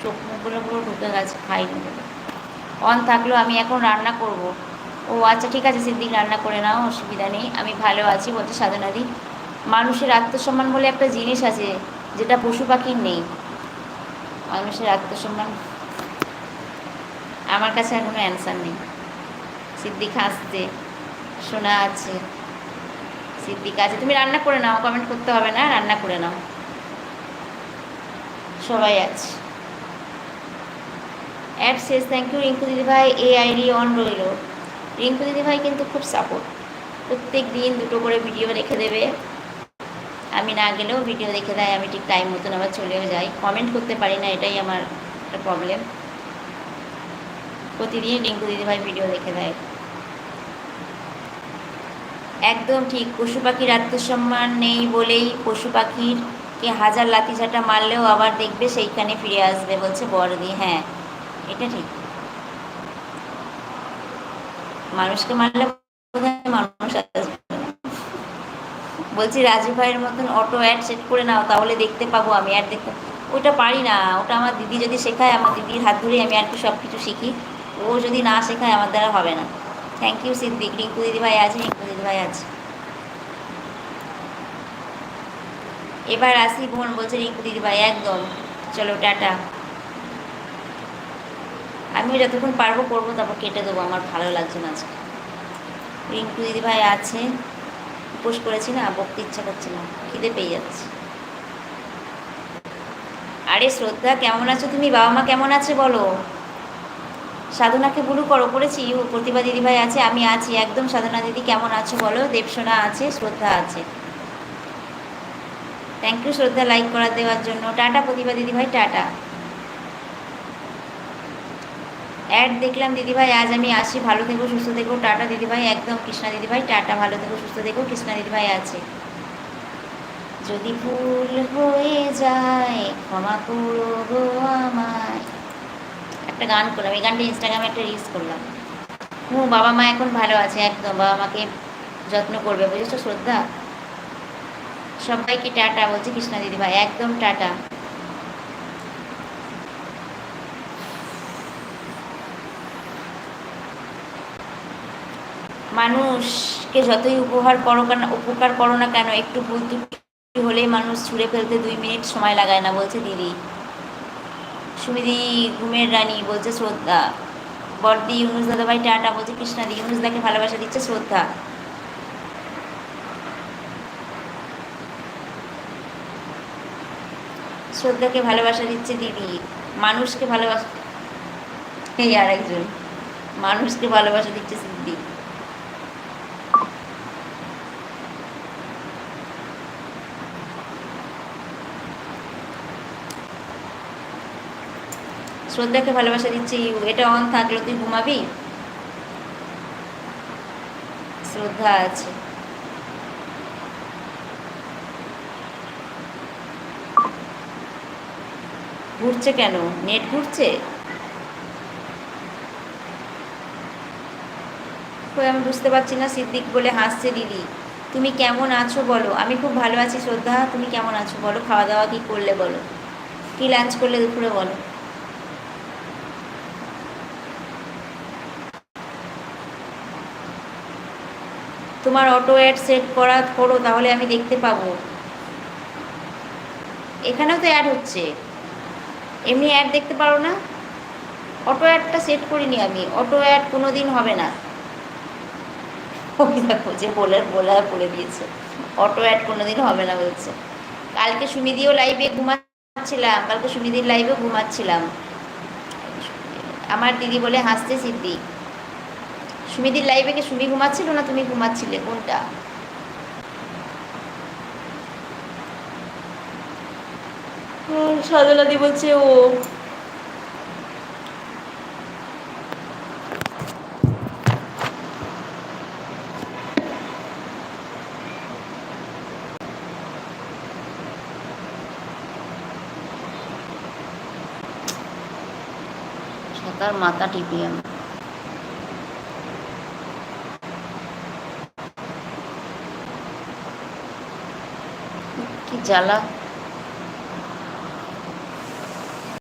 চোখ মুখগুলো পুরো ঢুকে গেছে, খাইনি বলে। অন থাকলেও আমি এখন রান্না করব। ও আচ্ছা ঠিক আছে সিদ্দিক, রান্না করে নাও, অসুবিধা নেই, আমি ভালো আছি বলছে সাধনাদি। মানুষের আত্মসম্মান বলে একটা জিনিস আছে, যেটা পশু পাখির নেই। মানুষের আত্মসম্মান, আমার কাছে আর কোনো অ্যান্সার নেই। সিদ্দিক হাসছে, শোনা আছে, সিদ্দিক আছে। তুমি রান্না করে নাও, কমেন্ট করতে হবে না, রান্না করে নাও, সবাই আছে। অ্যাড শেষ, থ্যাংক ইউ রিঙ্কু দিদিভাই, এই আইডি অন রইল। রিঙ্কু দিদিভাই কিন্তু খুব সাপোর্ট, প্রত্যেক দিন দুটো করে ভিডিও রেখে দেবে, আমি না গেলেও ভিডিও দেখে দেয়, আমি ঠিক টাইম মতন আবার চলেও যাই। কমেন্ট করতে পারি না, এটাই আমার একটা প্রবলেম। প্রতিদিন রিঙ্কু দিদিভাই ভিডিও দেখে দেয়। একদম ঠিক, পশু পাখির আত্মসম্মান নেই বলেই পশু পাখিরকে হাজার লাঠিঝাঁটা মারলেও আবার দেখবে সেইখানে ফিরে আসবে বলছে বড়দি। হ্যাঁ এটা ঠিক, মানুষকে মারলে মানুষ আসবে না। বলছি রাজু ভাইয়ের মতন অটো অ্যাড সেট করে নাও, তাহলে দেখতে পাবো, আমি অ্যাড দেখতে। ওইটা পারি না, ওটা আমার দিদি যদি শেখায়, আমার দিদির হাত ধরেই আমি আর কি সব কিছু শিখি, ও যদি না শেখায় আমার দ্বারা হবে না। থ্যাংক ইউ সিদ্দিক, রিঙ্কু দিদিভাই আছে, রিঙ্কু দিদিভাই আছে। এবার আসি বোন বলছে রিঙ্কু দিদিভাই, একদম, চলো টাটা। আমিও যতক্ষণ পারবো করবো, তারপর কেটে দেবো, আমার ভালো লাগছে না আজকে। রিঙ্কু দিদিভাই আছে, উপোস করেছি না, বকতে ইচ্ছা করছে না, খিদে পেয়ে যাচ্ছে। আরে শ্রদ্ধা কেমন আছো তুমি, বাবা মা কেমন আছে বলো। সাধনাকে বুলু করো, করেছি। প্রতিভা দিদিভাই আছে, আমি আছি একদম। সাধনা দিদি কেমন আছো বলো, দেবসোনা আছে, শ্রদ্ধা আছে। থ্যাংক ইউ শ্রদ্ধা লাইক করা দেওয়ার জন্য। টাটা প্রতিভা দিদিভাই, টাটা। অ্যাড দেখলাম দিদিভাই, আজ আমি আসি, ভালো থেকো সুস্থ থেকো, টাটা দিদিভাই, একদম। কৃষ্ণা দিদিভাই টাটা, ভালো থেকো সুস্থ থেকো, কৃষ্ণা দিদিভাই আছে। যদি ভুল হয়ে যায় ক্ষমা করো গো আমায়, একটা গান করলাম, এই গানটা ইনস্টাগ্রামে একটা রিলস করলাম। বাবা মা এখন ভালো আছে, একদম, বাবা মাকে যত্ন করবে, বুঝেছো শ্রদ্ধা। সবাইকে টাটা বলছি কৃষ্ণা দিদিভাই, একদম টাটা। মানুষকে যতই উপকার করো না কেন, একটু ভুল ত্রুটি হলেই মানুষ ছুঁড়ে ফেলতে 2 মিনিট সময় লাগায় না বলছে দিদি। সুমিদি ঘুমের রানী বলছে শ্রদ্ধা। বর্দি ইউনুস দাদাভাই টাটা বলছে কৃষ্ণা দি, ইউনুস দাকে ভালোবাসা দিচ্ছে শ্রদ্ধা। শ্রদ্ধাকে ভালোবাসা দিচ্ছে দিদি। মানুষকে ভালোবাসা, এই আর একজন, মানুষকে ভালোবাসা দিচ্ছে সিদ্ধি। শ্রদ্ধাকে ভালোবাসা দিচ্ছে ইউ, এটা অন থাকলো তুই ঘুমাবি। শ্রদ্ধা আছে। ঘুরছে কেন, নেট ঘুরছে। আমি বুঝতে পারছি না, সিদ্দিক বলে হাসছে দিদি। তুমি কেমন আছো বলো, আমি খুব ভালো আছি শ্রদ্ধা, তুমি কেমন আছো বলো, খাওয়া দাওয়া কি করলে বলো, কি লাঞ্চ করলে দুপুরে বলো। তোমার অটো অ্যাড সেট করো, তাহলে আমি দেখতে পাবো। এখানেও তো অ্যাড হচ্ছে, এমনি অ্যাড দেখতে পারো না। অটো অ্যাডটা সেট করিনি আমি, অটো অ্যাড কোনো দিন হবে না। ওই দেখো যে বলে দিয়েছে, অটো অ্যাড কোনো দিন হবে না বলছে। কালকে সুমিদিও লাইভে ঘুমাচ্ছিলাম, সুমিদির লাইভে ঘুমাচ্ছিলাম। আমার দিদি বলে হাসছে সিদ্ধি। সুমিদির লাইভে কি সুমি ঘুমাচ্ছিল না তুমি ঘুমাচ্ছিলে, কোনটা। সাদলাদি বলছে ও তার মাথা টিপি আমি। কি জ্বালা।